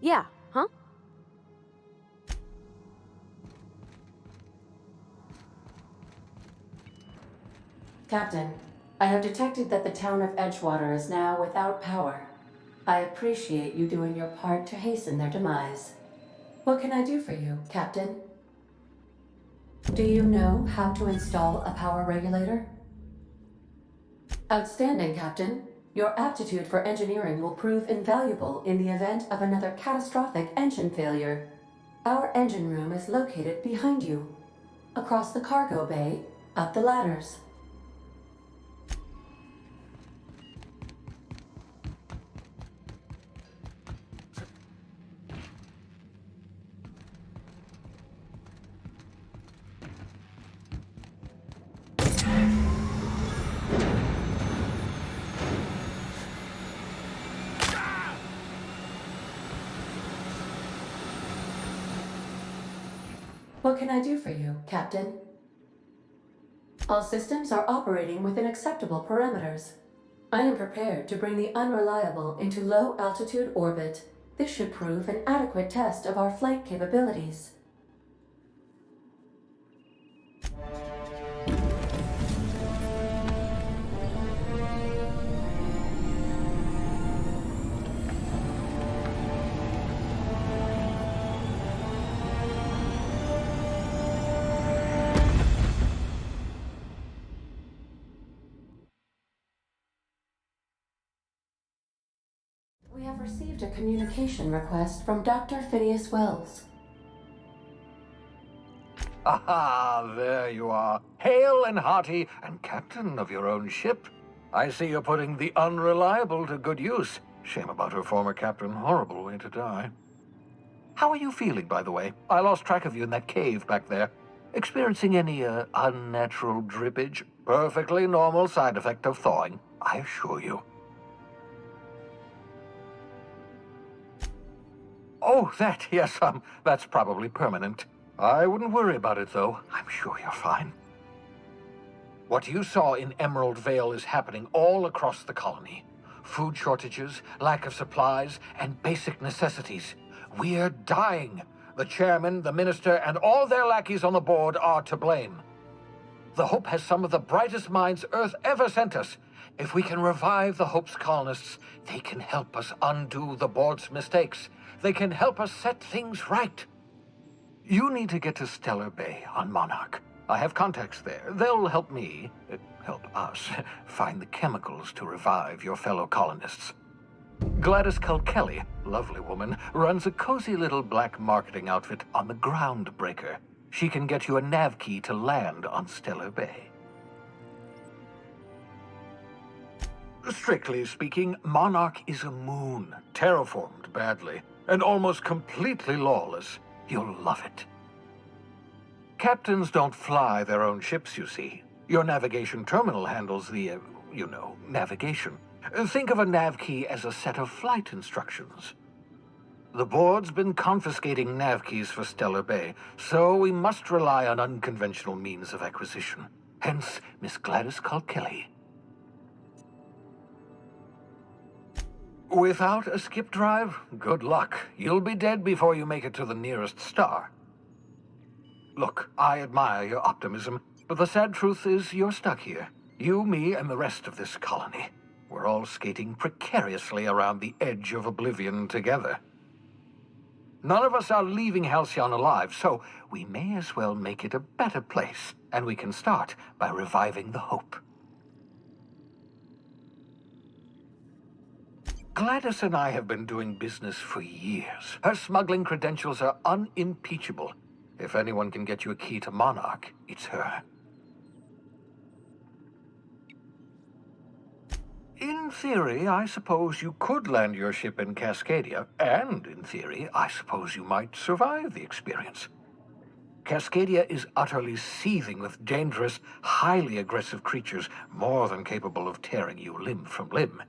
Yeah, huh? Captain, I have detected that the town of Edgewater is now without power. I appreciate you doing your part to hasten their demise. What can I do for you, Captain? Do you know how to install a power regulator? Outstanding, Captain. Your aptitude for engineering will prove invaluable in the event of another catastrophic engine failure. Our engine room is located behind you. Across the cargo bay, up the ladders. What can I do for you, Captain? All systems are operating within acceptable parameters. I am prepared to bring the unreliable into low altitude orbit. This should prove an adequate test of our flight capabilities. We have received a communication request from Dr. Phineas Wells. Aha, there you are. Hale and hearty, and captain of your own ship. I see you're putting the unreliable to good use. Shame about her former captain. Horrible way to die. How are you feeling, by the way? I lost track of you in that cave back there. Experiencing any, unnatural drippage? Perfectly normal side effect of thawing, I assure you. Oh, that, yes, that's probably permanent. I wouldn't worry about it, though. I'm sure you're fine. What you saw in Emerald Vale is happening all across the colony. Food shortages, lack of supplies, and basic necessities. We're dying. The chairman, the minister, and all their lackeys on the board are to blame. The Hope has some of the brightest minds Earth ever sent us. If we can revive the Hope's colonists, they can help us undo the board's mistakes. They can help us set things right. You need to get to Stellar Bay on Monarch. I have contacts there. They'll help me, help us, find the chemicals to revive your fellow colonists. Gladys Culkelly, lovely woman, runs a cozy little black marketing outfit on the Groundbreaker. She can get you a nav key to land on Stellar Bay. Strictly speaking, Monarch is a moon, terraformed badly, and almost completely lawless. You'll love it. Captains don't fly their own ships, you see. Your navigation terminal handles the, navigation. Think of a nav key as a set of flight instructions. The board's been confiscating nav keys for Stellar Bay, so we must rely on unconventional means of acquisition. Hence, Miss Gladys Culkelly. Without a skip drive, good luck. You'll be dead before you make it to the nearest star. Look, I admire your optimism, but the sad truth is you're stuck here. You, me, and the rest of this colony. We're all skating precariously around the edge of oblivion together. None of us are leaving Halcyon alive, so we may as well make it a better place, and we can start by reviving the Hope. Gladys and I have been doing business for years. Her smuggling credentials are unimpeachable. If anyone can get you a key to Monarch, it's her. In theory, I suppose you could land your ship in Cascadia, and in theory, I suppose you might survive the experience. Cascadia is utterly seething with dangerous, highly aggressive creatures, more than capable of tearing you limb from limb.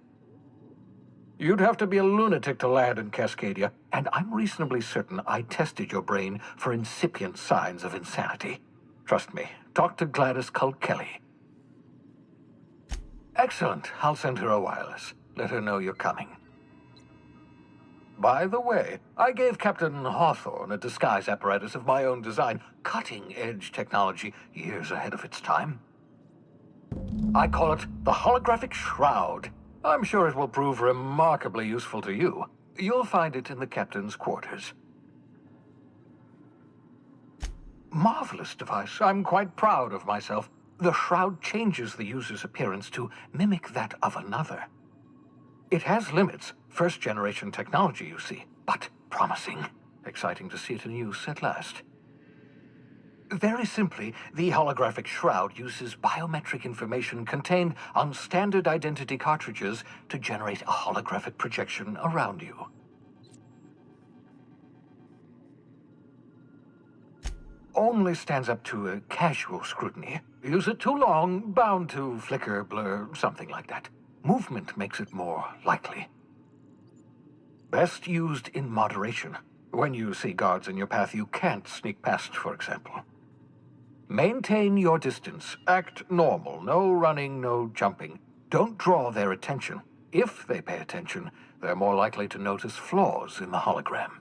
You'd have to be a lunatic to land in Cascadia, and I'm reasonably certain I tested your brain for incipient signs of insanity. Trust me, talk to Gladys Culkelly. Excellent. I'll send her a wireless. Let her know you're coming. By the way, I gave Captain Hawthorne a disguise apparatus of my own design, cutting-edge technology years ahead of its time. I call it the Holographic Shroud. I'm sure it will prove remarkably useful to you. You'll find it in the captain's quarters. Marvelous device. I'm quite proud of myself. The shroud changes the user's appearance to mimic that of another. It has limits. First-generation technology, you see, but promising. Exciting to see it in use at last. Very simply, the holographic shroud uses biometric information contained on standard identity cartridges to generate a holographic projection around you. Only stands up to a casual scrutiny. Use it too long, bound to flicker, blur, something like that. Movement makes it more likely. Best used in moderation. When you see guards in your path you can't sneak past, for example. Maintain your distance. Act normal. No running, no jumping. Don't draw their attention. If they pay attention, they're more likely to notice flaws in the hologram.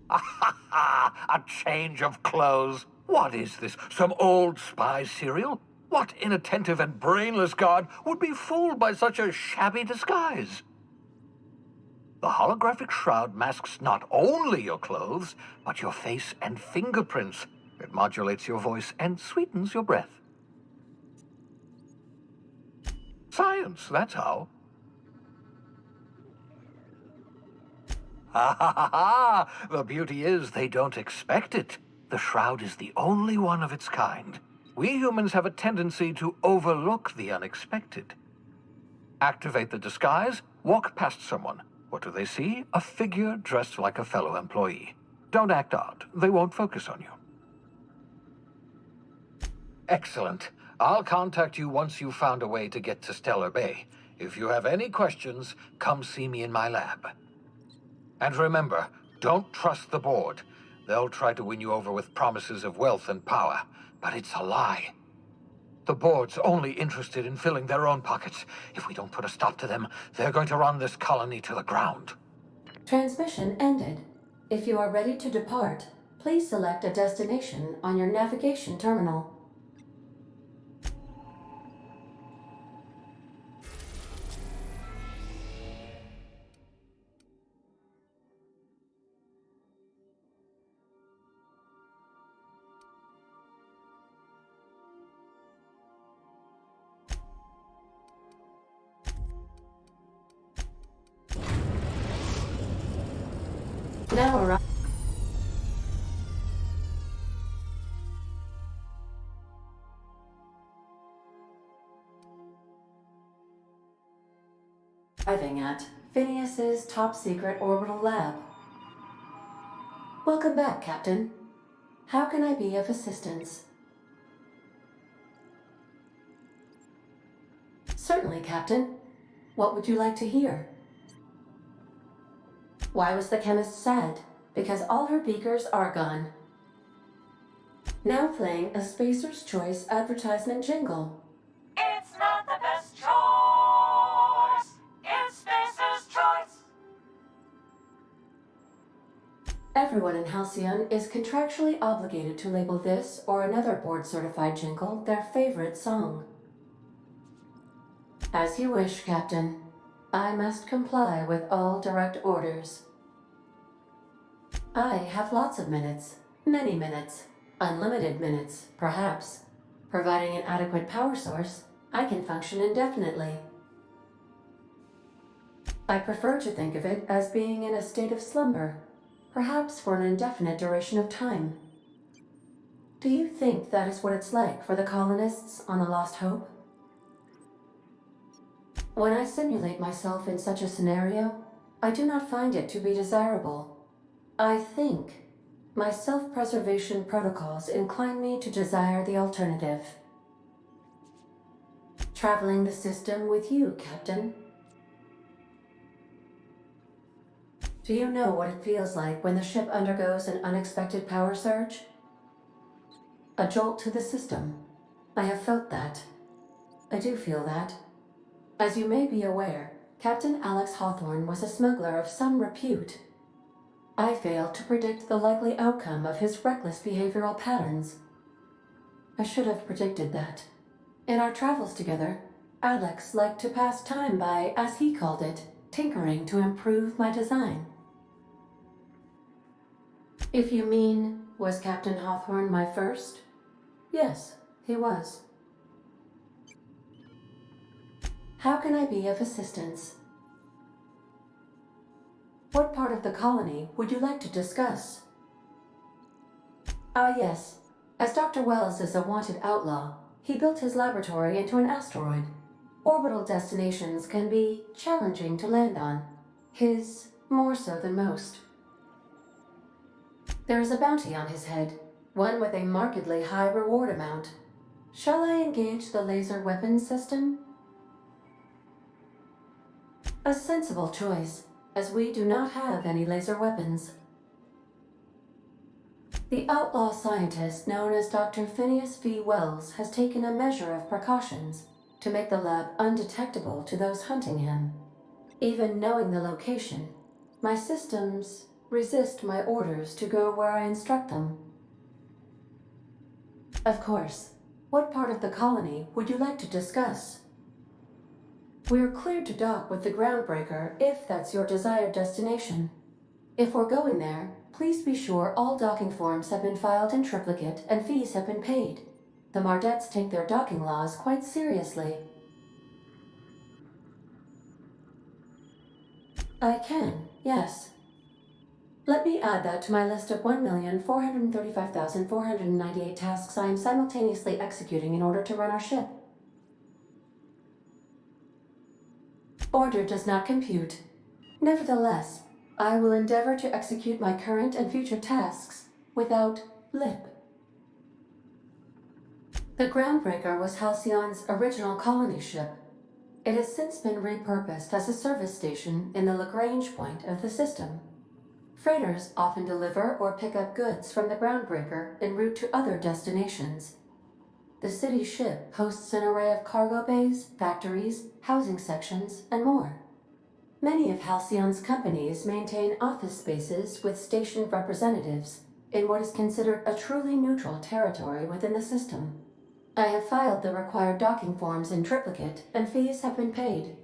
A change of clothes. What is this? Some old spy serial? What inattentive and brainless guard would be fooled by such a shabby disguise? The holographic shroud masks not only your clothes, but your face and fingerprints. It modulates your voice and sweetens your breath. Science, that's how. Ha ha ha ha! The beauty is they don't expect it. The shroud is the only one of its kind. We humans have a tendency to overlook the unexpected. Activate the disguise, walk past someone. What do they see? A figure dressed like a fellow employee. Don't act odd. They won't focus on you. Excellent. I'll contact you once you've found a way to get to Stellar Bay. If you have any questions, come see me in my lab. And remember, don't trust the board. They'll try to win you over with promises of wealth and power, but it's a lie. The board's only interested in filling their own pockets. If we don't put a stop to them, they're going to run this colony to the ground. Transmission ended. If you are ready to depart, please select a destination on your navigation terminal. Now arriving at Phineas's top-secret orbital lab. Welcome back, Captain. How can I be of assistance? Certainly, Captain. What would you like to hear? Why was the chemist sad? Because all her beakers are gone. Now playing a Spacer's Choice advertisement jingle. It's not the best choice. It's Spacer's Choice. Everyone in Halcyon is contractually obligated to label this or another board-certified jingle their favorite song. As you wish, Captain. I must comply with all direct orders. I have lots of minutes. Many minutes. Unlimited minutes, perhaps. Providing an adequate power source, I can function indefinitely. I prefer to think of it as being in a state of slumber, perhaps for an indefinite duration of time. Do you think that is what it's like for the colonists on the Lost Hope? When I simulate myself in such a scenario, I do not find it to be desirable. I think my self-preservation protocols incline me to desire the alternative. Traveling the system with you, Captain. Do you know what it feels like when the ship undergoes an unexpected power surge? A jolt to the system. I have felt that. I do feel that. As you may be aware, Captain Alex Hawthorne was a smuggler of some repute. I failed to predict the likely outcome of his reckless behavioral patterns. I should have predicted that. In our travels together, Alex liked to pass time by, as he called it, tinkering to improve my design. If you mean, was Captain Hawthorne my first? Yes, he was. How can I be of assistance? What part of the colony would you like to discuss? Ah, yes. As Dr. Wells is a wanted outlaw, he built his laboratory into an asteroid. Orbital destinations can be challenging to land on. His more so than most. There is a bounty on his head, one with a markedly high reward amount. Shall I engage the laser weapons system? A sensible choice, as we do not have any laser weapons. The outlaw scientist known as Dr. Phineas V. Wells has taken a measure of precautions to make the lab undetectable to those hunting him. Even knowing the location, my systems resist my orders to go where I instruct them. Of course. What part of the colony would you like to discuss? We're cleared to dock with the Groundbreaker if that's your desired destination. If we're going there, please be sure all docking forms have been filed in triplicate and fees have been paid. The Mardettes take their docking laws quite seriously. I can, yes. Let me add that to my list of 1,435,498 tasks I am simultaneously executing in order to run our ship. Order does not compute. Nevertheless, I will endeavor to execute my current and future tasks without blip. The Groundbreaker was Halcyon's original colony ship. It has since been repurposed as a service station in the Lagrange point of the system. Freighters often deliver or pick up goods from the Groundbreaker en route to other destinations. The city ship hosts an array of cargo bays, factories, housing sections, and more. Many of Halcyon's companies maintain office spaces with stationed representatives in what is considered a truly neutral territory within the system. I have filed the required docking forms in triplicate, and fees have been paid.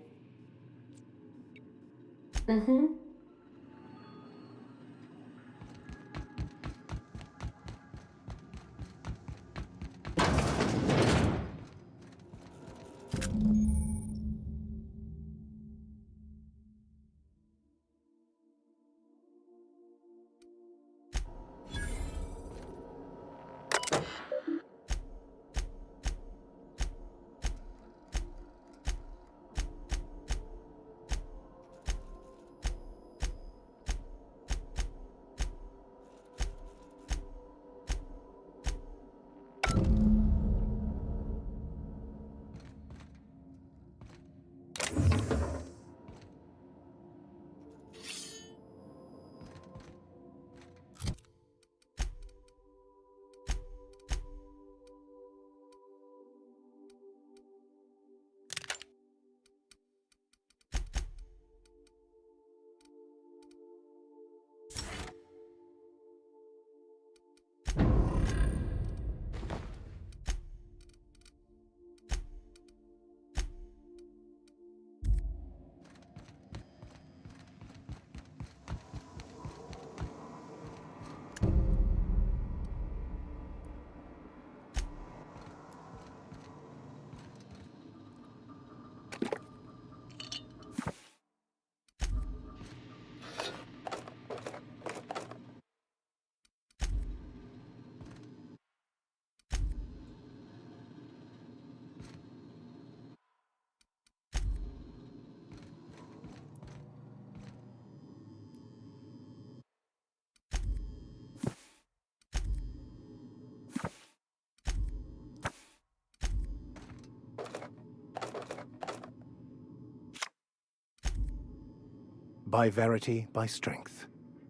By verity, by strength.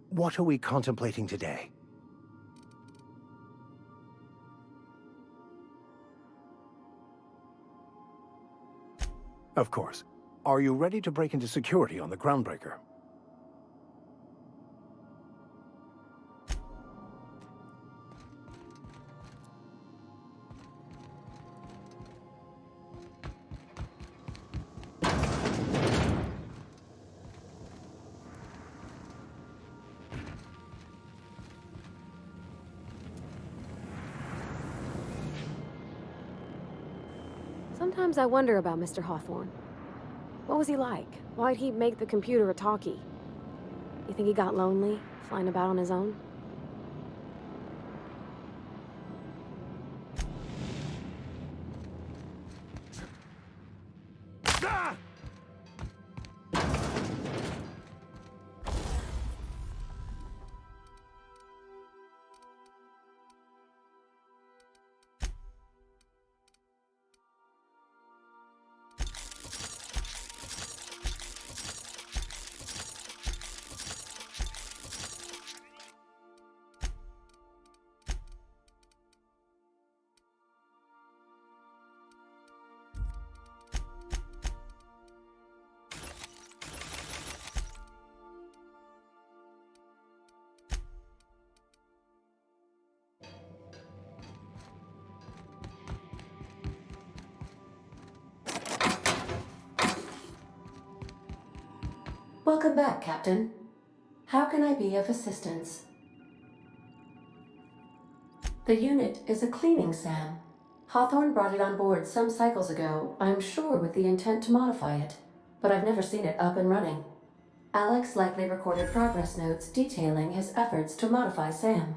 What are we contemplating today? Of course. Are you ready to break into security on the Groundbreaker? Sometimes I wonder about Mr. Hawthorne. What was he like? Why'd he make the computer a talkie? You think he got lonely, flying about on his own? Welcome back, Captain. How can I be of assistance? The unit is a cleaning SAM. Hawthorne brought it on board some cycles ago, I'm sure with the intent to modify it, but I've never seen it up and running. Alex likely recorded progress notes detailing his efforts to modify SAM.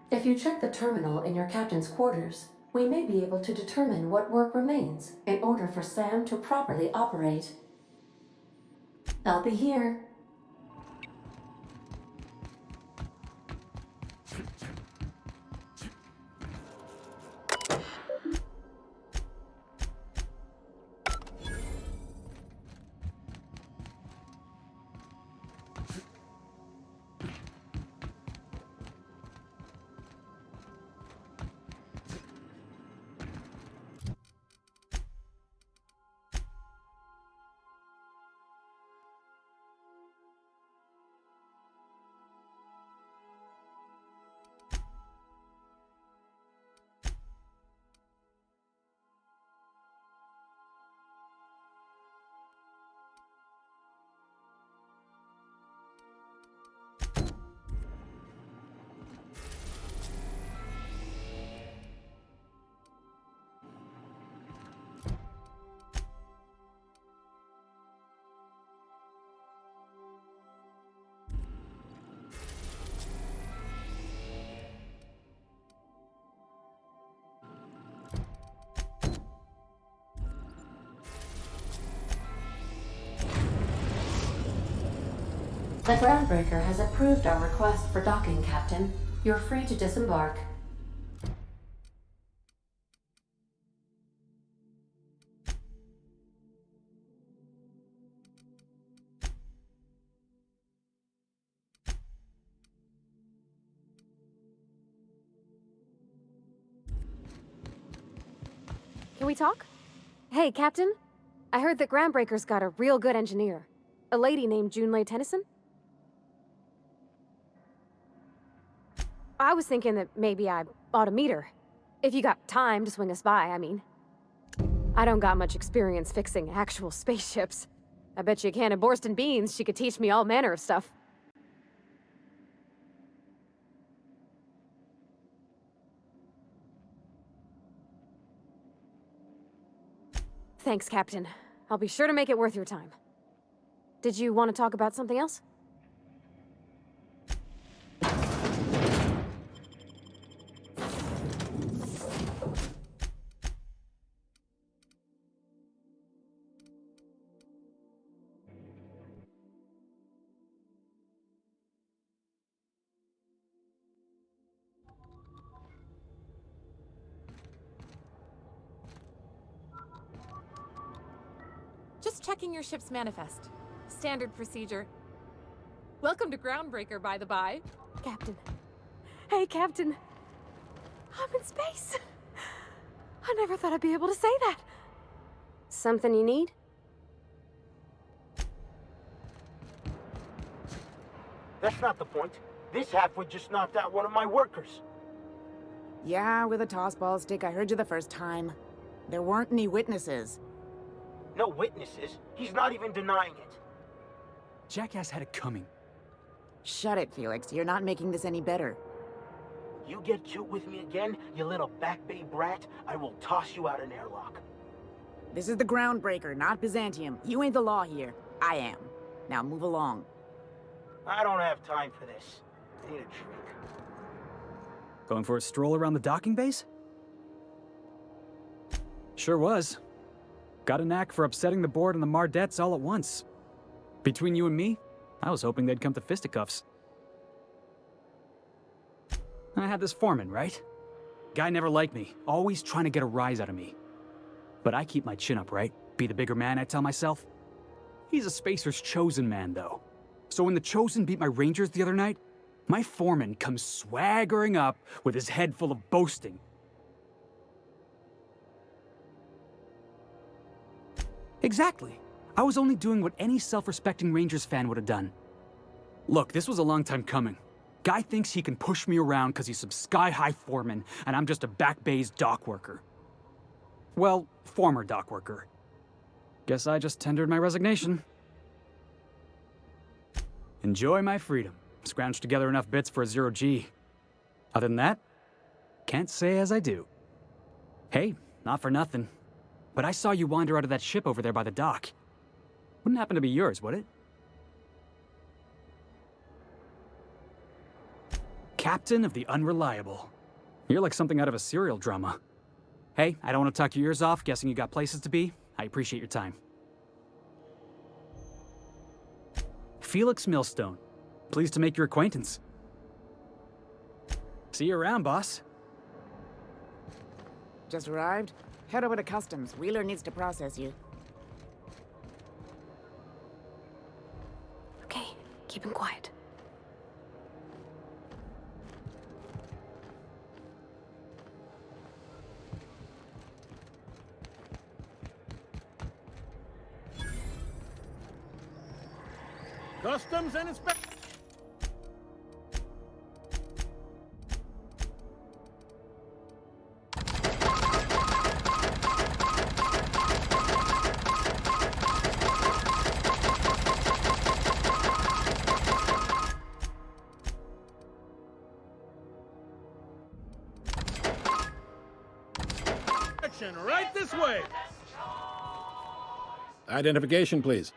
If you check the terminal in your captain's quarters, we may be able to determine what work remains in order for SAM to properly operate. I'll be here. The Groundbreaker has approved our request for docking, Captain. You're free to disembark. Can we talk? Hey, Captain. I heard that Groundbreaker's got a real good engineer. A lady named Junlei Tennyson? I was thinking that maybe I ought to meet her. If you got time to swing us by, I mean. I don't got much experience fixing actual spaceships. I bet you a can of Borston beans she could teach me all manner of stuff. Thanks, Captain. I'll be sure to make it worth your time. Did you want to talk about something else? Just checking your ship's manifest. Standard procedure. Welcome to Groundbreaker, by the by. Captain. Hey, Captain. I'm in space. I never thought I'd be able to say that. Something you need? That's not the point. This halfwit just knocked out one of my workers. Yeah, with a tossball stick. I heard you the first time. There weren't any witnesses. No witnesses. He's not even denying it. Jackass had it coming. Shut it, Felix. You're not making this any better. You get cute with me again, you little Back Bay brat, I will toss you out an airlock. This is the Groundbreaker, not Byzantium. You ain't the law here. I am. Now move along. I don't have time for this. I need a drink. Going for a stroll around the docking base? Sure was. Got a knack for upsetting the board and the Mardettes all at once. Between you and me, I was hoping they'd come to fisticuffs. I had this foreman, right? Guy never liked me, always trying to get a rise out of me. But I keep my chin up, right? Be the bigger man, I tell myself. He's a Spacer's chosen man, though. So when the Chosen beat my Rangers the other night, my foreman comes swaggering up with his head full of boasting. Exactly. I was only doing what any self-respecting Rangers fan would have done. Look, this was a long time coming. Guy thinks he can push me around because he's some sky-high foreman, and I'm just a Back Bay's dock worker. Well, former dock worker. Guess I just tendered my resignation. Enjoy my freedom. Scrounged together enough bits for a 0G. Other than that, can't say as I do. Hey, not for nothing, but I saw you wander out of that ship over there by the dock. Wouldn't happen to be yours, would it? Captain of the Unreliable. You're like something out of a serial drama. Hey, I don't want to talk your ears off, guessing you got places to be. I appreciate your time. Felix Millstone. Pleased to make your acquaintance. See you around, boss. Just arrived? Head over to Customs. Wheeler needs to process you. Okay, keep him quiet. Customs and inspection. Right this way. Identification, please.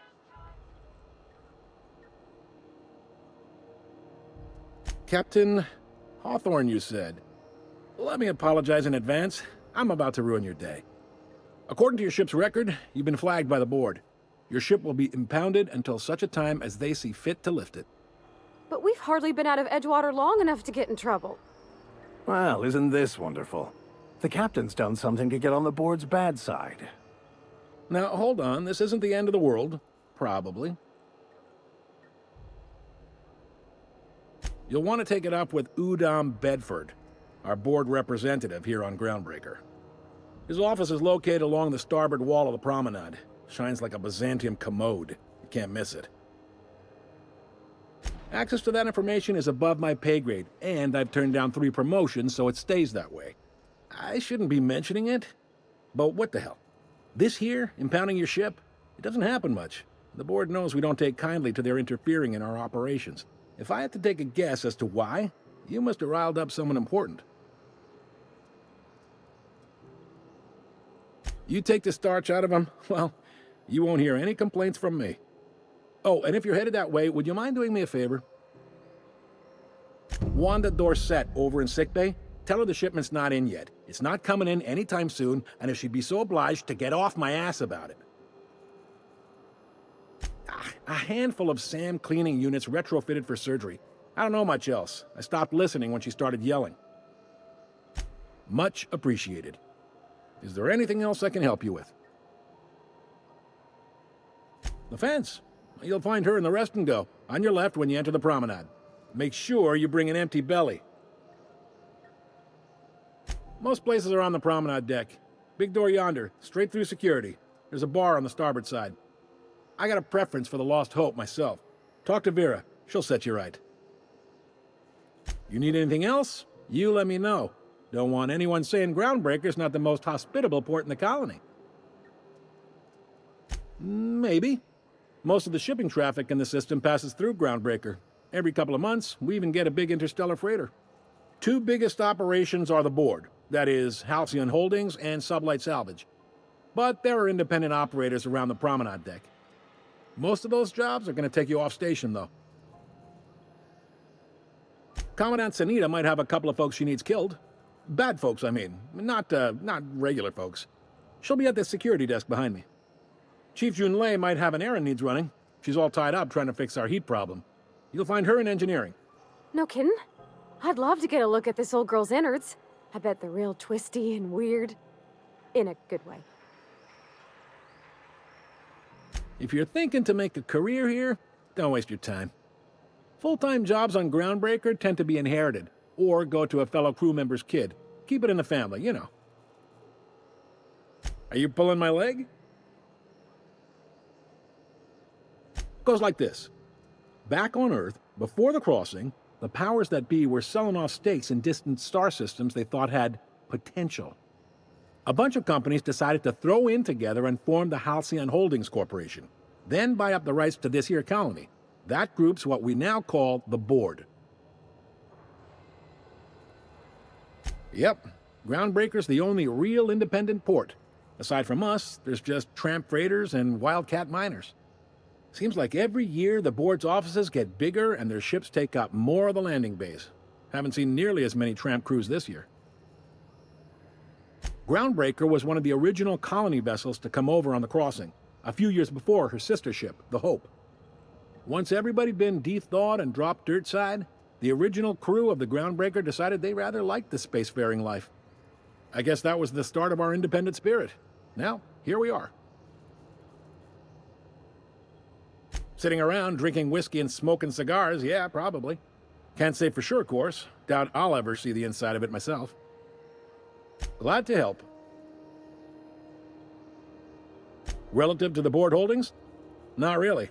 Captain Hawthorne, you said. Let me apologize in advance. I'm about to ruin your day. According to your ship's record, you've been flagged by the board. Your ship will be impounded until such a time as they see fit to lift it. But we've hardly been out of Edgewater long enough to get in trouble. Well, isn't this wonderful? The captain's done something to get on the board's bad side. Now, hold on. This isn't the end of the world. Probably. You'll want to take it up with Udom Bedford, our board representative here on Groundbreaker. His office is located along the starboard wall of the promenade. Shines like a Byzantium commode. You can't miss it. Access to that information is above my pay grade, and I've turned down 3 promotions, so it stays that way. I shouldn't be mentioning it, but what the hell? This here, impounding your ship, it doesn't happen much. The board knows we don't take kindly to their interfering in our operations. If I had to take a guess as to why, you must have riled up someone important. You take the starch out of them, well, you won't hear any complaints from me. Oh, and if you're headed that way, would you mind doing me a favor? Wanda Dorset over in sickbay, tell her the shipment's not in yet. It's not coming in anytime soon, and if she'd be so obliged to get off my ass about it. A handful of SAM cleaning units retrofitted for surgery. I don't know much else. I stopped listening when she started yelling. Much appreciated. Is there anything else I can help you with? The fence. You'll find her in the rest and go, on your left when you enter the promenade. Make sure you bring an empty belly. Most places are on the promenade deck. Big door yonder, straight through security. There's a bar on the starboard side. I got a preference for the Lost Hope myself. Talk to Vera. She'll set you right. You need anything else? You let me know. Don't want anyone saying Groundbreaker's not the most hospitable port in the colony. Maybe. Most of the shipping traffic in the system passes through Groundbreaker. Every couple of months, we even get a big interstellar freighter. Two biggest operations are the board, that is, Halcyon Holdings and Sublight Salvage. But there are independent operators around the promenade deck. Most of those jobs are going to take you off station, though. Commandant Sanita might have a couple of folks she needs killed. Bad folks, I mean. Not regular folks. She'll be at the security desk behind me. Chief Junlei might have an errand needs running. She's all tied up trying to fix our heat problem. You'll find her in engineering. No kidding? I'd love to get a look at this old girl's innards. I bet they're real twisty and weird. In a good way. If you're thinking to make a career here, don't waste your time. Full-time jobs on Groundbreaker tend to be inherited, or go to a fellow crew member's kid. Keep it in the family, you know. Are you pulling my leg? Goes like this. Back on Earth, before the crossing, the powers that be were selling off stakes in distant star systems they thought had potential. A bunch of companies decided to throw in together and form the Halcyon Holdings Corporation, then buy up the rights to this here colony. That group's what we now call the Board. Yep, Groundbreaker's the only real independent port. Aside from us, there's just tramp freighters and wildcat miners. Seems like every year the Board's offices get bigger and their ships take up more of the landing bays. Haven't seen nearly as many tramp crews this year. Groundbreaker was one of the original colony vessels to come over on the crossing, a few years before her sister ship, the Hope. Once everybody'd been de-thawed and dropped dirt side, the original crew of the Groundbreaker decided they rather liked the spacefaring life. I guess that was the start of our independent spirit. Now, here we are. Sitting around drinking whiskey and smoking cigars, yeah, probably. Can't say for sure, of course. Doubt I'll ever see the inside of it myself. Glad to help. Relative to the Board holdings? Not really.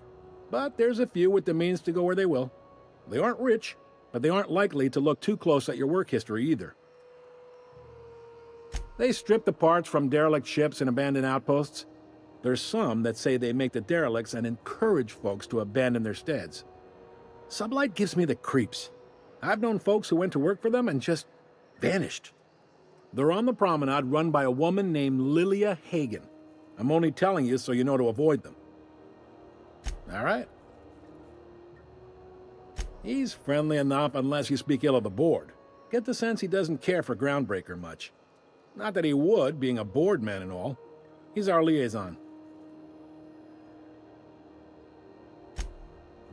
But there's a few with the means to go where they will. They aren't rich, but they aren't likely to look too close at your work history either. They strip the parts from derelict ships and abandoned outposts. There's some that say they make the derelicts and encourage folks to abandon their steads. Sublight gives me the creeps. I've known folks who went to work for them and just vanished. They're on the promenade run by a woman named Lilia Hagen. I'm only telling you so you know to avoid them. All right. He's friendly enough unless you speak ill of the Board. Get the sense he doesn't care for Groundbreaker much. Not that he would, being a Board man and all. He's our liaison.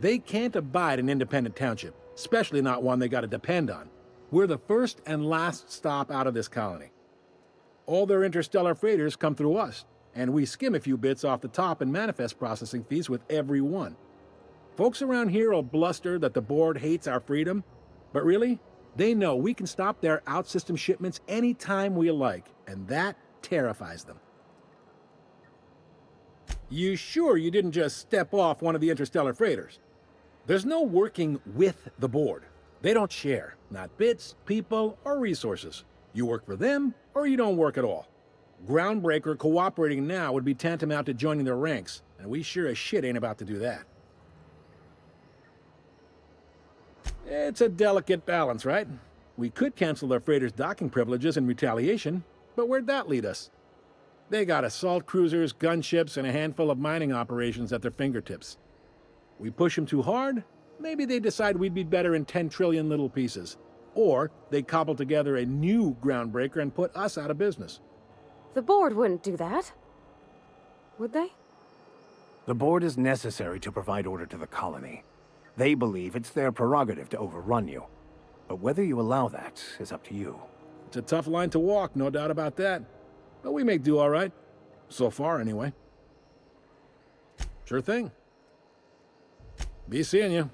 They can't abide an independent township, especially not one they gotta depend on. We're the first and last stop out of this colony. All their interstellar freighters come through us, and we skim a few bits off the top in manifest processing fees with every one. Folks around here will bluster that the Board hates our freedom, but really, they know we can stop their out-system shipments anytime we like, and that terrifies them. You sure you didn't just step off one of the interstellar freighters? There's no working with the Board. They don't share, not bits, people, or resources. You work for them, or you don't work at all. Groundbreaker cooperating now would be tantamount to joining their ranks, and we sure as shit ain't about to do that. It's a delicate balance, right? We could cancel their freighters' docking privileges in retaliation, but where'd that lead us? They got assault cruisers, gunships, and a handful of mining operations at their fingertips. We push them too hard, maybe they decide we'd be better in 10 trillion little pieces. Or they cobble together a new Groundbreaker and put us out of business. The Board wouldn't do that. Would they? The Board is necessary to provide order to the colony. They believe it's their prerogative to overrun you. But whether you allow that is up to you. It's a tough line to walk, no doubt about that. But we make do all right. So far, anyway. Sure thing. Be seeing you.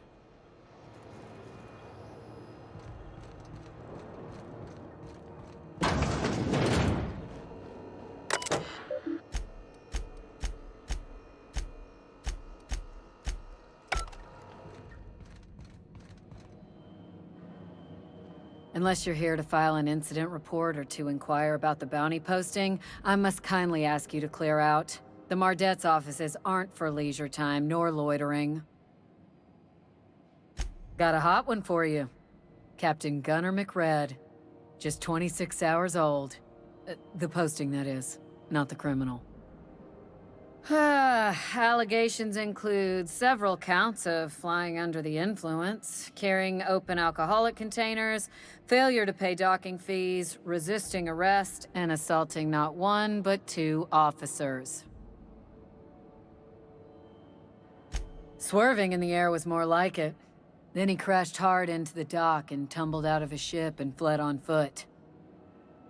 Unless you're here to file an incident report or to inquire about the bounty posting, I must kindly ask you to clear out. The Mardet's offices aren't for leisure time nor loitering. Got a hot one for you. Captain Gunnar McRed. Just 26 hours old. The posting, that is, not the criminal. Allegations include several counts of flying under the influence, carrying open alcoholic containers, failure to pay docking fees, resisting arrest, and assaulting not one but 2 officers. Swerving in the air was more like it. Then he crashed hard into the dock and tumbled out of his ship and fled on foot.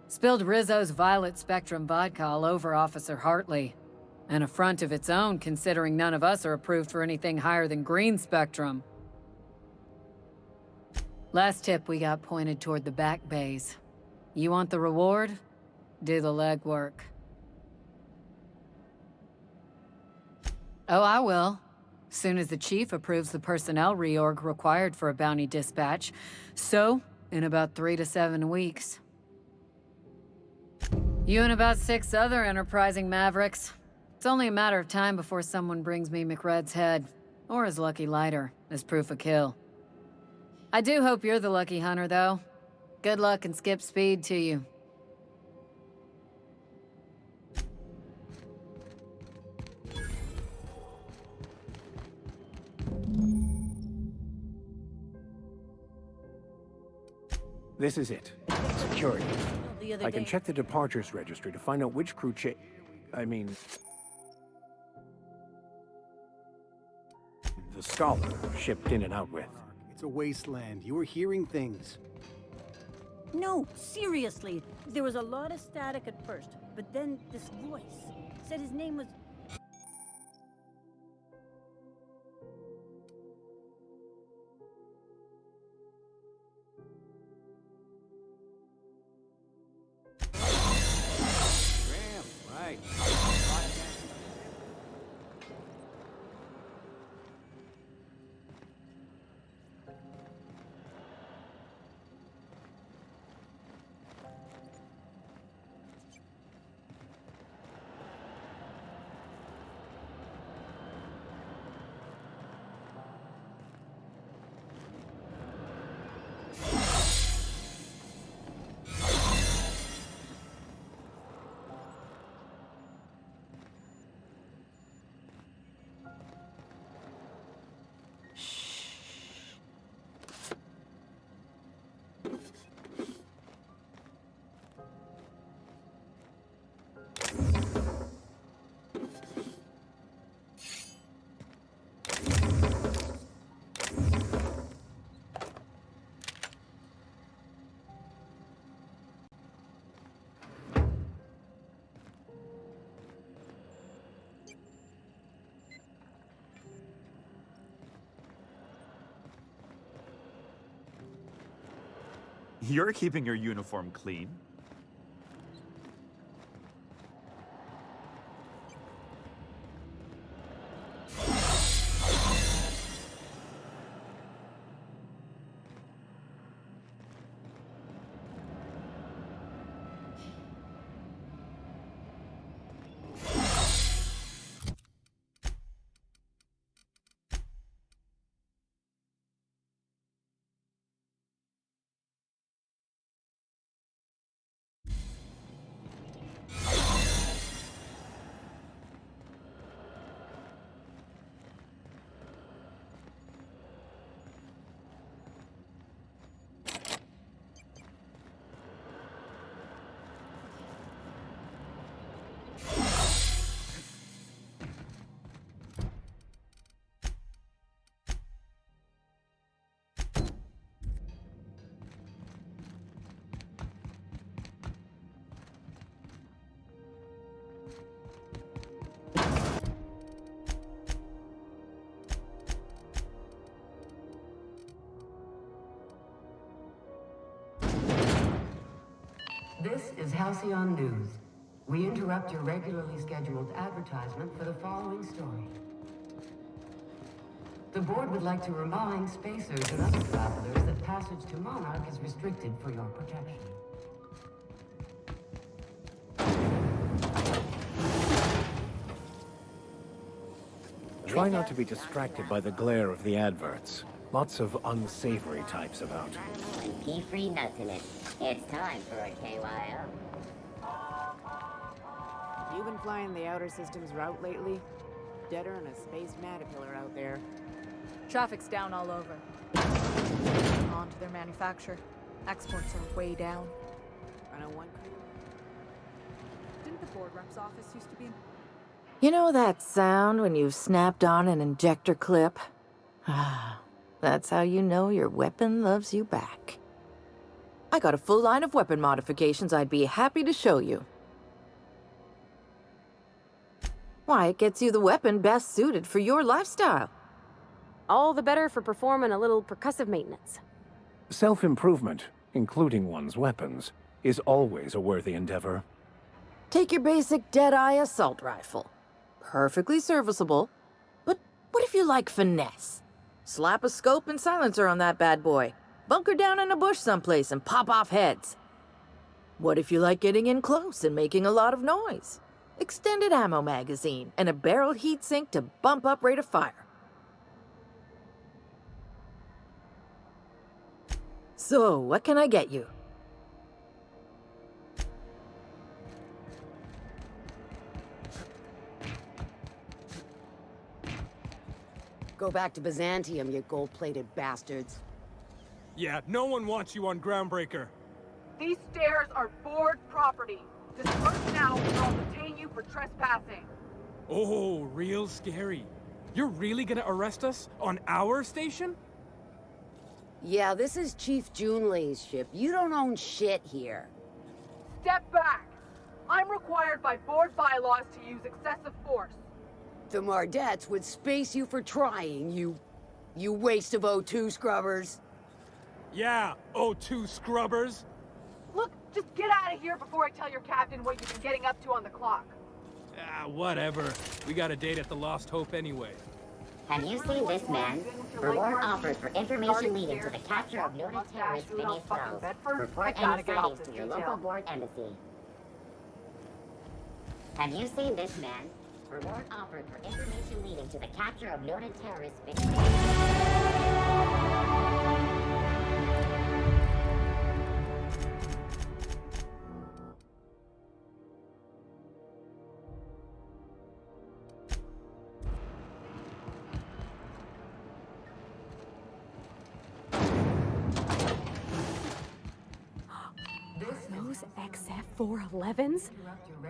Spilled Rizzo's Violet Spectrum vodka all over Officer Hartley. An affront of its own, considering none of us are approved for anything higher than green spectrum. Last tip we got pointed toward the back bays. You want the reward? Do the legwork. Oh, I will. Soon as the chief approves the personnel reorg required for a bounty dispatch. So, in about 3 to 7 weeks. You and about 6 other enterprising mavericks. It's only a matter of time before someone brings me McRed's head, or his lucky lighter, as proof of kill. I do hope you're the lucky hunter, though. Good luck and skip speed to you. This is it. Security. I can check the departures registry to find out which crew the Scholar shipped in and out with. It's a wasteland. You were hearing things. No, seriously. There was a lot of static at first, but then this voice said his name was... Right. You're keeping your uniform clean. This is Halcyon News. We interrupt your regularly scheduled advertisement for the following story. The board would like to remind spacers and other travelers that passage to Monarch is restricted for your protection. Try not to be distracted by the glare of the adverts. Lots of unsavory types about. And pea-free nuts in it. It's time for a KYO. You been flying the Outer Systems route lately? Deader than a space caterpillar out there. Traffic's down all over. On to their manufacture. Exports are way down. I know one crew. Didn't the board rep's office used to be? You know that sound when you've snapped on an injector clip? Ah, that's how you know your weapon loves you back. I got a full line of weapon modifications I'd be happy to show you. Why, it gets you the weapon best suited for your lifestyle. All the better for performing a little percussive maintenance. Self-improvement, including one's weapons, is always a worthy endeavor. Take your basic Deadeye assault rifle. Perfectly serviceable. But what if you like finesse? Slap a scope and silencer on that bad boy. Bunker down in a bush someplace and pop off heads. What if you like getting in close and making a lot of noise? Extended ammo magazine and a barrel heatsink to bump up rate of fire. So, what can I get you? Go back to Byzantium, you gold-plated bastards. Yeah, no one wants you on Groundbreaker. These stairs are board property. Disperse now or I'll detain you for trespassing. Oh, real scary. You're really gonna arrest us on our station? Yeah, this is Chief Junlei's ship. You don't own shit here. Step back. I'm required by board bylaws to use excessive force. The Mardettes would space you for trying, you waste of O2 scrubbers. Yeah, O2 scrubbers. Look, just get out of here before I tell your captain what you've been getting up to on the clock. Ah, whatever. We got a date at the Lost Hope anyway. Have you seen this man? Reward offered for information leading to the capture of noted terrorist Phineas Wells. Report any sightings to your local board embassy. Have you seen this man? Reward offered for information leading to the capture of noted terrorist Phineas. Those XF-411s?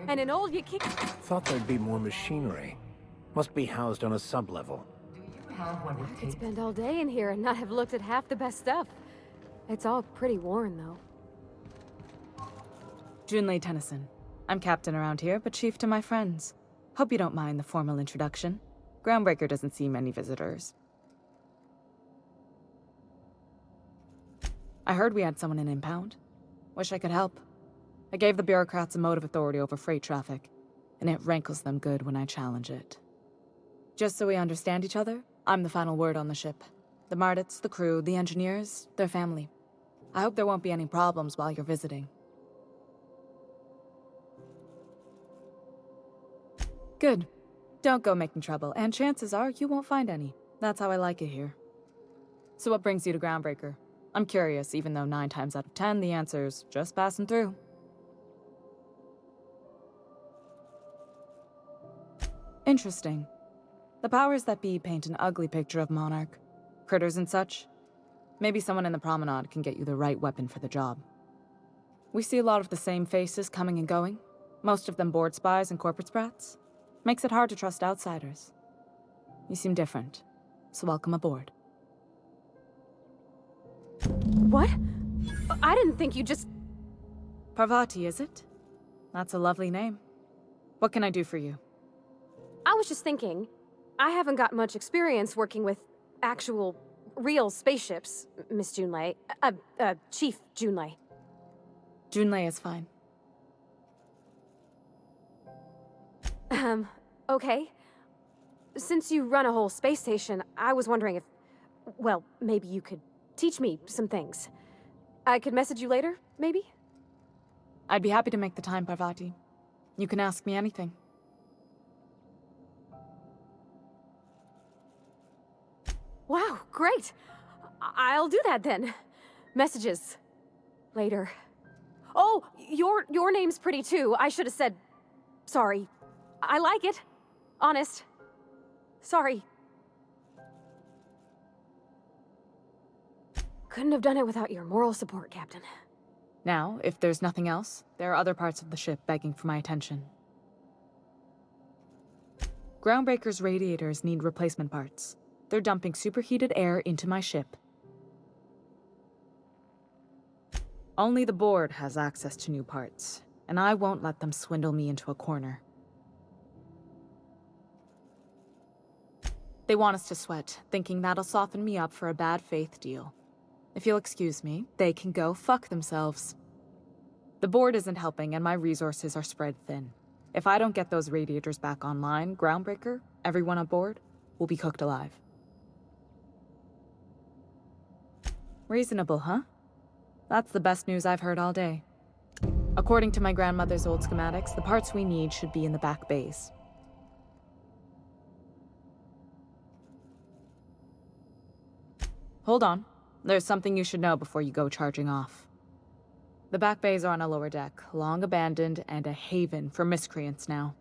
And an old Yaki... Thought there'd be more machinery. Must be housed on a sub-level. I could spend all day in here and not have looked at half the best stuff. It's all pretty worn, though. Junlei Tennyson. I'm captain around here, but chief to my friends. Hope you don't mind the formal introduction. Groundbreaker doesn't see many visitors. I heard we had someone in impound. Wish I could help. I gave the bureaucrats a motive authority over freight traffic, and it rankles them good when I challenge it. Just so we understand each other, I'm the final word on the ship. The Mardets, the crew, the engineers, their family. I hope there won't be any problems while you're visiting. Good. Don't go making trouble, and chances are you won't find any. That's how I like it here. So what brings you to Groundbreaker? I'm curious, even though 9 times out of 10 the answer's just passing through. Interesting. The powers that be paint an ugly picture of Monarch. Critters and such. Maybe someone in the promenade can get you the right weapon for the job. We see a lot of the same faces coming and going. Most of them board spies and corporate sprats. Makes it hard to trust outsiders. You seem different, so welcome aboard. What? I didn't think you just... Parvati, is it? That's a lovely name. What can I do for you? I was just thinking, I haven't got much experience working with actual, real spaceships, Miss Junlei. Chief Junlei. Junlei is fine. Okay. since you run a whole space station, I was wondering if... well, maybe you could teach me some things. I could message you later, maybe? I'd be happy to make the time, Parvati. You can ask me anything. Wow, great! I'll do that then. Messages. Later. Oh, your name's pretty too. I should have said... sorry. I like it. Honest. Sorry. Couldn't have done it without your moral support, Captain. Now, if there's nothing else, there are other parts of the ship begging for my attention. Groundbreaker's radiators need replacement parts. They're dumping superheated air into my ship. Only the board has access to new parts, and I won't let them swindle me into a corner. They want us to sweat, thinking that'll soften me up for a bad faith deal. If you'll excuse me, they can go fuck themselves. The board isn't helping, and my resources are spread thin. If I don't get those radiators back online, Groundbreaker, everyone aboard, will be cooked alive. Reasonable, huh? That's the best news I've heard all day. According to my grandmother's old schematics, the parts we need should be in the back bays. Hold on. There's something you should know before you go charging off. The back bays are on a lower deck, long abandoned and a haven for miscreants now.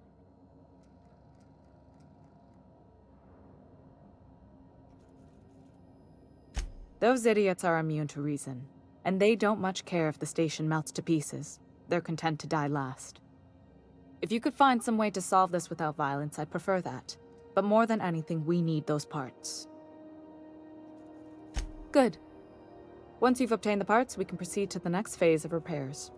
Those idiots are immune to reason, and they don't much care if the station melts to pieces. They're content to die last. If you could find some way to solve this without violence, I'd prefer that. But more than anything, we need those parts. Good. Once you've obtained the parts, we can proceed to the next phase of repairs.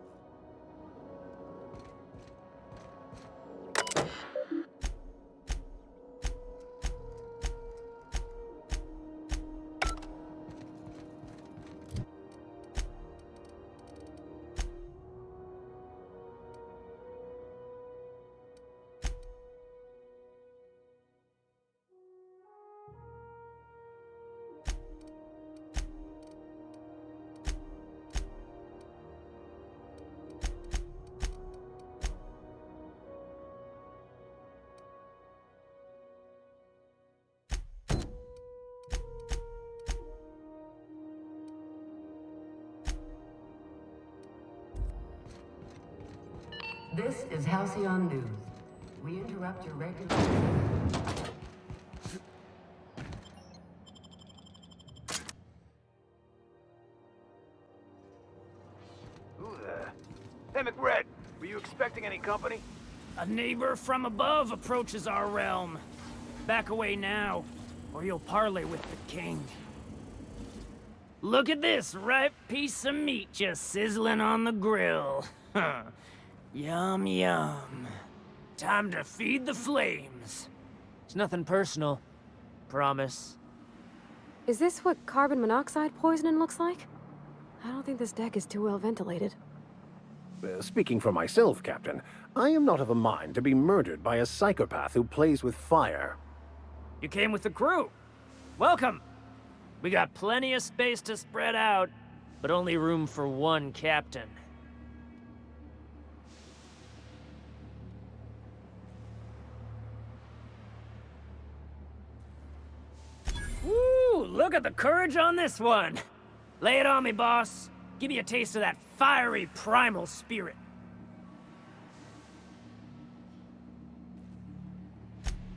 This is Halcyon News. We interrupt your regular... Who there? Hey, McRed, were you expecting any company? A neighbor from above approaches our realm. Back away now, or you'll parley with the king. Look at this ripe piece of meat just sizzling on the grill. Yum, yum. Time to feed the flames. It's nothing personal. Promise. Is this what carbon monoxide poisoning looks like? I don't think this deck is too well ventilated. Speaking for myself, Captain, I am not of a mind to be murdered by a psychopath who plays with fire. You came with the crew. Welcome. We got plenty of space to spread out, but only room for one captain. Woo! Look at the courage on this one. Lay it on me, boss. Give me a taste of that fiery primal spirit.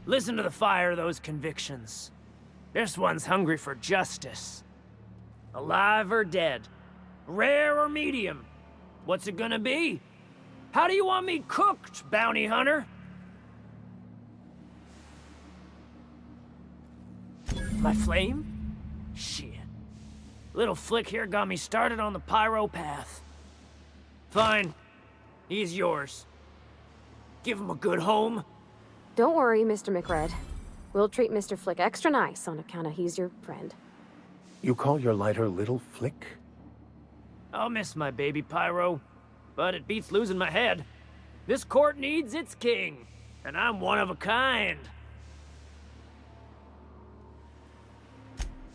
Listen to the fire of those convictions. This one's hungry for justice. Alive or dead? Rare or medium? What's it gonna be? How do you want me cooked, bounty hunter? My flame? Shit. Little Flick here got me started on the pyro path. Fine. He's yours. Give him a good home. Don't worry, Mr. McRed. We'll treat Mr. Flick extra nice on account of he's your friend. You call your lighter Little Flick? I'll miss my baby Pyro, but it beats losing my head. This court needs its king, and I'm one of a kind.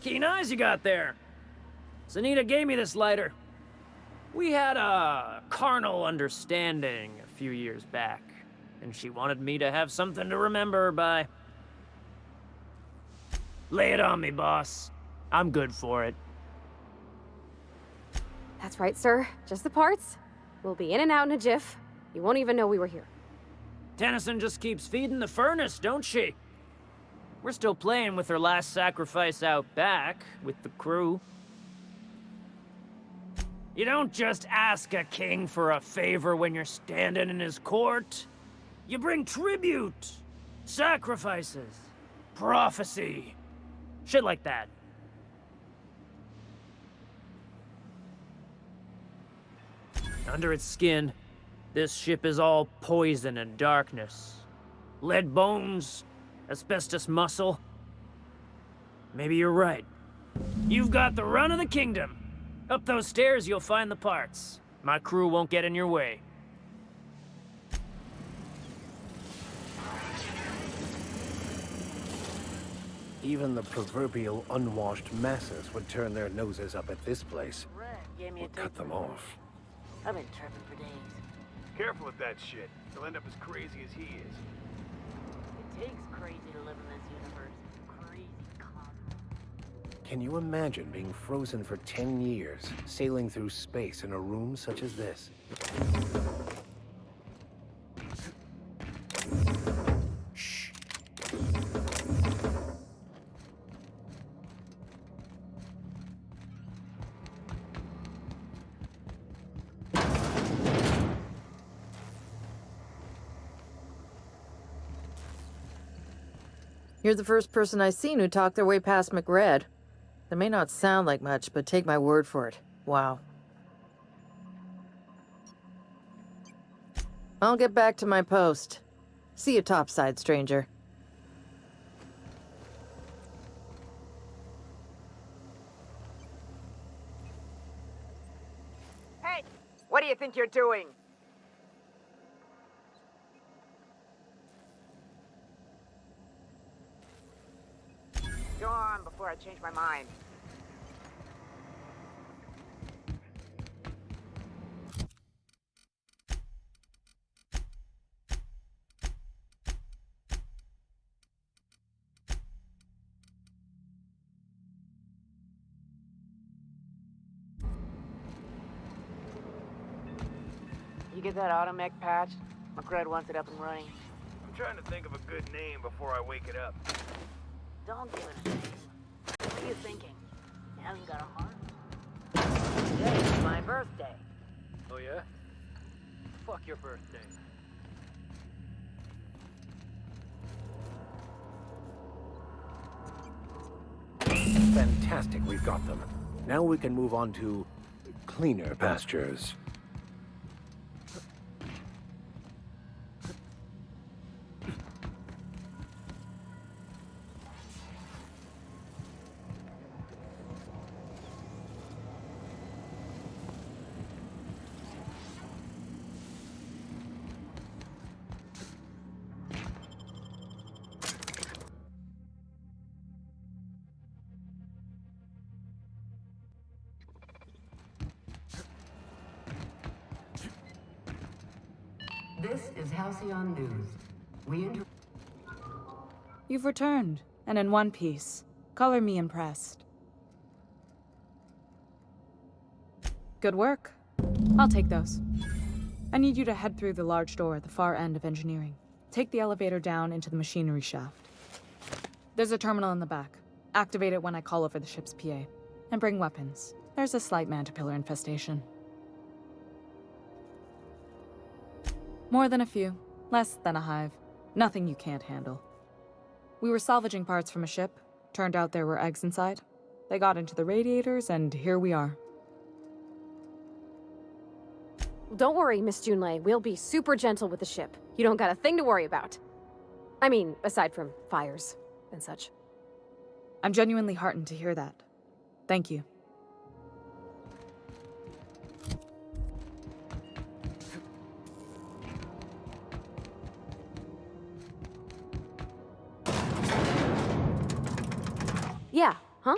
Keen eyes you got there. Zanita gave me this lighter. We had a carnal understanding a few years back, and she wanted me to have something to remember her by. Lay it on me, boss. I'm good for it. That's right, sir. Just the parts. We'll be in and out in a jiff. You won't even know we were here. Tennyson just keeps feeding the furnace, don't she? We're still playing with her last sacrifice out back, with the crew. You don't just ask a king for a favor when you're standing in his court. You bring tribute, sacrifices, prophecy, shit like that. Under its skin, this ship is all poison and darkness. Lead bones, asbestos muscle. Maybe you're right. You've got the run of the kingdom. Up those stairs, you'll find the parts. My crew won't get in your way. Even the proverbial unwashed masses would turn their noses up at this place. Or cut them off. I've been tripping for days. Careful with that shit. You'll end up as crazy as he is. It takes crazy to live in this universe. Crazy constant. Can you imagine being frozen for 10 years, sailing through space in a room such as this? Shh. You're the first person I've seen who talked their way past McRed. That may not sound like much, but take my word for it. Wow. I'll get back to my post. See you topside, stranger. Hey, what do you think you're doing? Go on before I change my mind. You get that automech patch? McRed wants it up and running. I'm trying to think of a good name before I wake it up. Don't give it a name. What are you thinking? It hasn't got a heart? Today's my birthday. Oh yeah? Fuck your birthday. Fantastic, we've got them. Now we can move on to cleaner pastures. This is Halcyon News. You've returned, and in one piece. Color me impressed. Good work. I'll take those. I need you to head through the large door at the far end of engineering. Take the elevator down into the machinery shaft. There's a terminal in the back. Activate it when I call over the ship's PA. And bring weapons. There's a slight Mantipillar infestation. More than a few. Less than a hive. Nothing you can't handle. We were salvaging parts from a ship. Turned out there were eggs inside. They got into the radiators, and here we are. Don't worry, Miss Junlei. We'll be super gentle with the ship. You don't got a thing to worry about. I mean, aside from fires and such. I'm genuinely heartened to hear that. Thank you. Yeah, huh?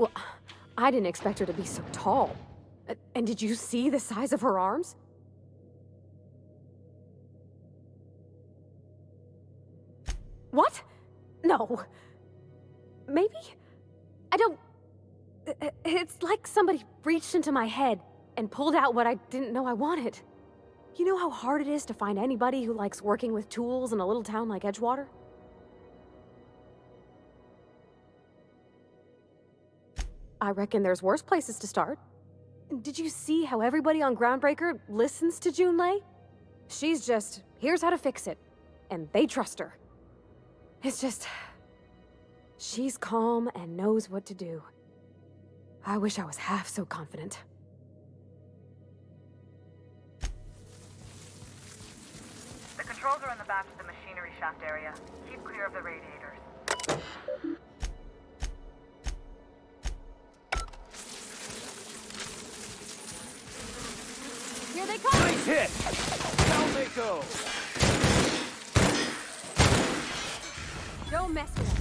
Well, I didn't expect her to be so tall. And did you see the size of her arms? What? No. Maybe? I don't... It's like somebody reached into my head and pulled out what I didn't know I wanted. You know how hard it is to find anybody who likes working with tools in a little town like Edgewater? I reckon there's worse places to start. Did you see how everybody on Groundbreaker listens to Junlei? She's just, here's how to fix it. And they trust her. It's just... she's calm and knows what to do. I wish I was half so confident. The controls are in the back of the machinery shaft area. Keep clear of the radiators. Here they come! Nice hit! Down they go! Don't mess with us.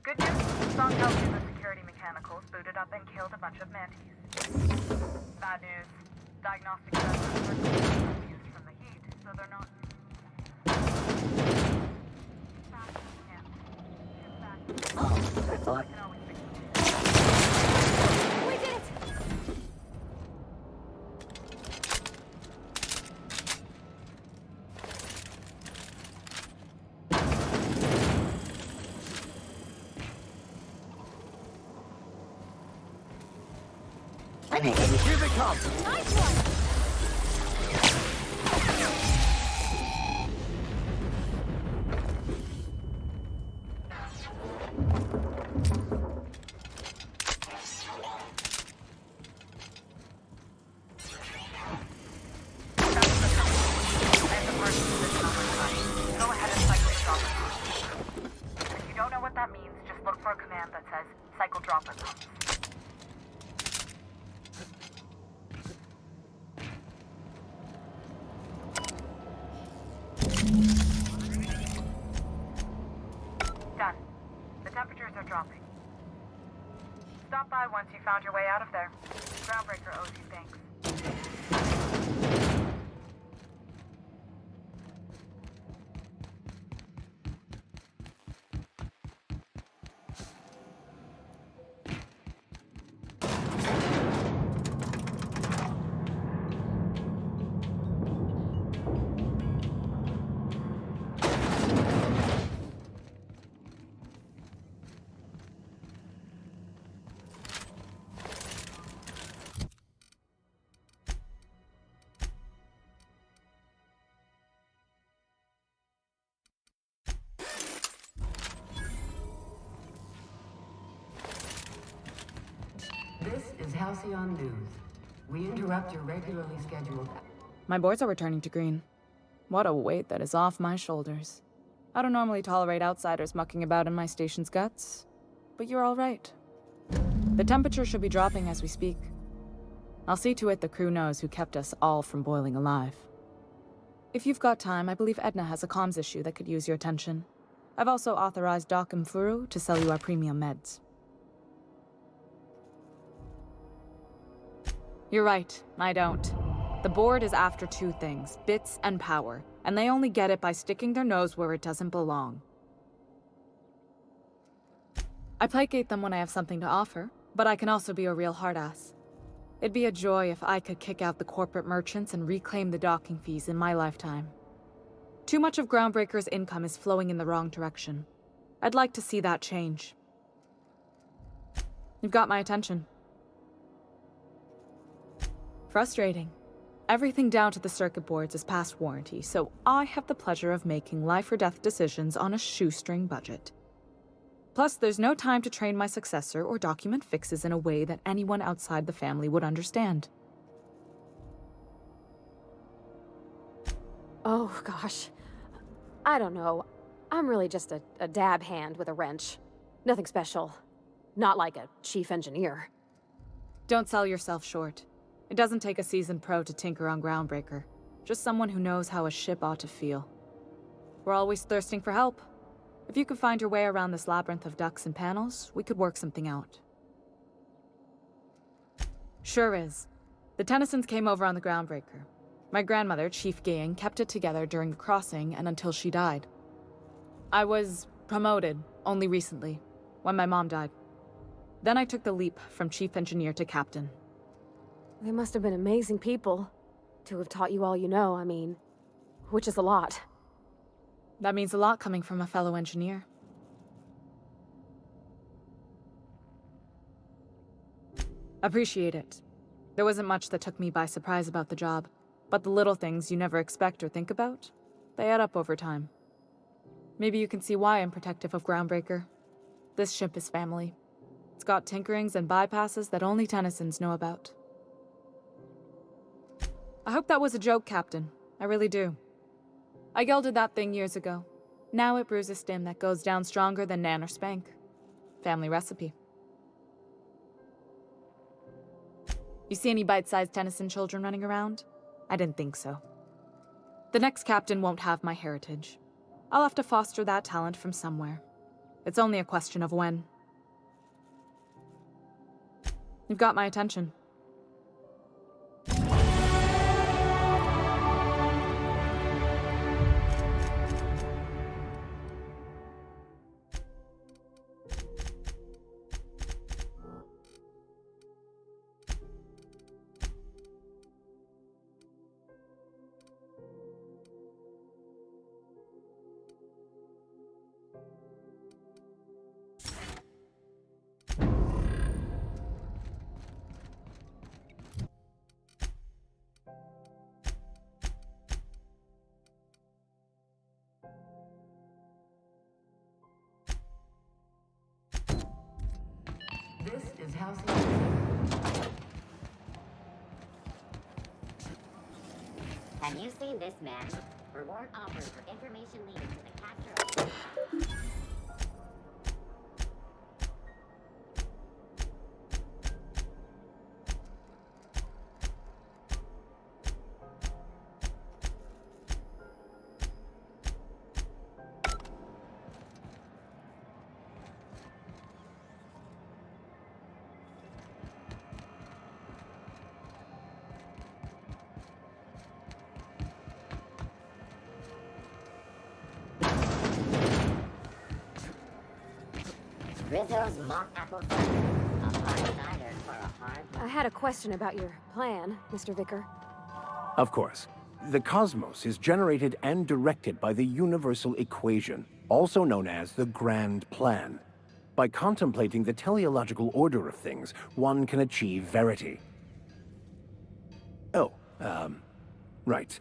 Good news. Song Health and the security mechanicals booted up and killed a bunch of mantis. Bad news. Diagnostic sensors were confused from the heat, so they're not... I thought. We did it! Here they come! Nice one! Go ahead and cycle the dropper pump. If you don't know what that means, just look for a command that says cycle dropper pumps. Done. The temperatures are dropping. Stop by once you found your way out of there. Groundbreaker owes you thanks. This is Halcyon News. We interrupt your regularly scheduled... My boards are returning to green. What a weight that is off my shoulders. I don't normally tolerate outsiders mucking about in my station's guts, but you're all right. The temperature should be dropping as we speak. I'll see to it the crew knows who kept us all from boiling alive. If you've got time, I believe Edna has a comms issue that could use your attention. I've also authorized Doc and Furu to sell you our premium meds. You're right, I don't. The board is after two things, bits and power, and they only get it by sticking their nose where it doesn't belong. I placate them when I have something to offer, but I can also be a real hard-ass. It'd be a joy if I could kick out the corporate merchants and reclaim the docking fees in my lifetime. Too much of Groundbreaker's income is flowing in the wrong direction. I'd like to see that change. You've got my attention. Frustrating. Everything down to the circuit boards is past warranty, so I have the pleasure of making life or death decisions on a shoestring budget. Plus, there's no time to train my successor or document fixes in a way that anyone outside the family would understand. Oh, gosh. I don't know. I'm really just a dab hand with a wrench. Nothing special. Not like a chief engineer. Don't sell yourself short. It doesn't take a seasoned pro to tinker on Groundbreaker. Just someone who knows how a ship ought to feel. We're always thirsting for help. If you could find your way around this labyrinth of ducts and panels, we could work something out. Sure is. The Tennysons came over on the Groundbreaker. My grandmother, Chief Gaying, kept it together during the crossing and until she died. I was promoted only recently, when my mom died. Then I took the leap from chief engineer to captain. They must have been amazing people to have taught you all you know, I mean, which is a lot. That means a lot coming from a fellow engineer. Appreciate it. There wasn't much that took me by surprise about the job, but the little things you never expect or think about, they add up over time. Maybe you can see why I'm protective of Groundbreaker. This ship is family. It's got tinkerings and bypasses that only Tennysons know about. I hope that was a joke, Captain. I really do. I gelded that thing years ago. Now it brews a stim that goes down stronger than Nan or Spank. Family recipe. You see any bite-sized Tennyson children running around? I didn't think so. The next captain won't have my heritage. I'll have to foster that talent from somewhere. It's only a question of when. You've got my attention. This is House. Have you seen this man? Reward offered for information leading to the capture of... Rizzo's mock apple cider. A hard cider for a hard... I had a question about your plan, Mr. Vicar. Of course. The cosmos is generated and directed by the universal equation, also known as the Grand Plan. By contemplating the teleological order of things, one can achieve verity. Oh, right.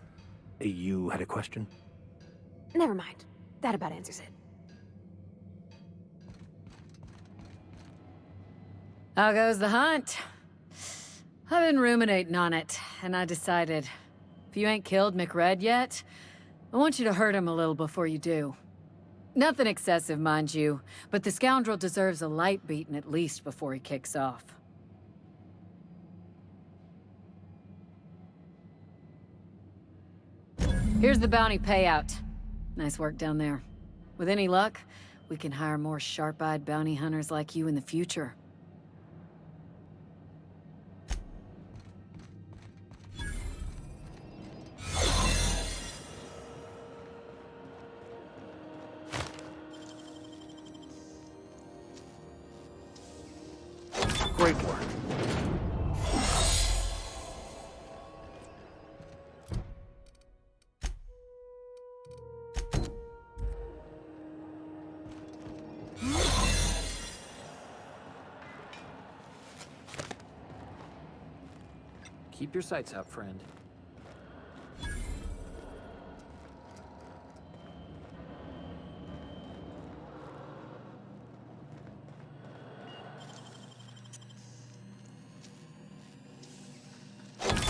You had a question? Never mind. That about answers it. How goes the hunt? I've been ruminating on it, and I decided, if you ain't killed McRed yet, I want you to hurt him a little before you do. Nothing excessive, mind you, but the scoundrel deserves a light beating at least before he kicks off. Here's the bounty payout. Nice work down there. With any luck, we can hire more sharp-eyed bounty hunters like you in the future. Great work. Keep your sights out, friend.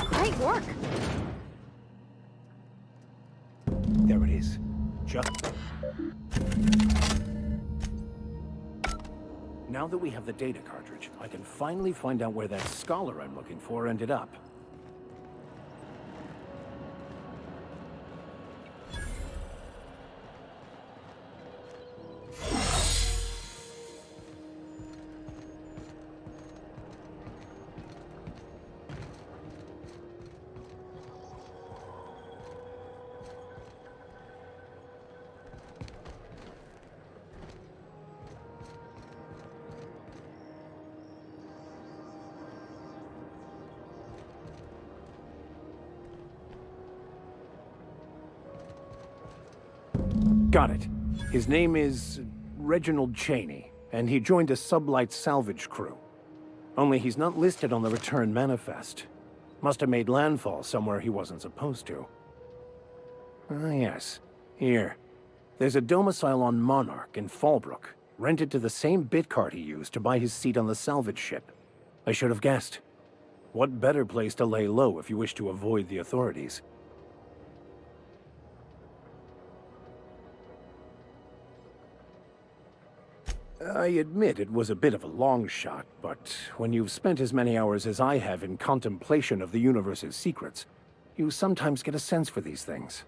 Great work. There it is. Just... Now that we have the data cartridge, I can finally find out where that scholar I'm looking for ended up. Got it. His name is Reginald Cheney, and he joined a sublight salvage crew. Only he's not listed on the return manifest. Must have made landfall somewhere he wasn't supposed to. Ah, yes. Here. There's a domicile on Monarch in Fallbrook, rented to the same bit card he used to buy his seat on the salvage ship. I should have guessed. What better place to lay low if you wish to avoid the authorities? I admit it was a bit of a long shot, but when you've spent as many hours as I have in contemplation of the universe's secrets, you sometimes get a sense for these things.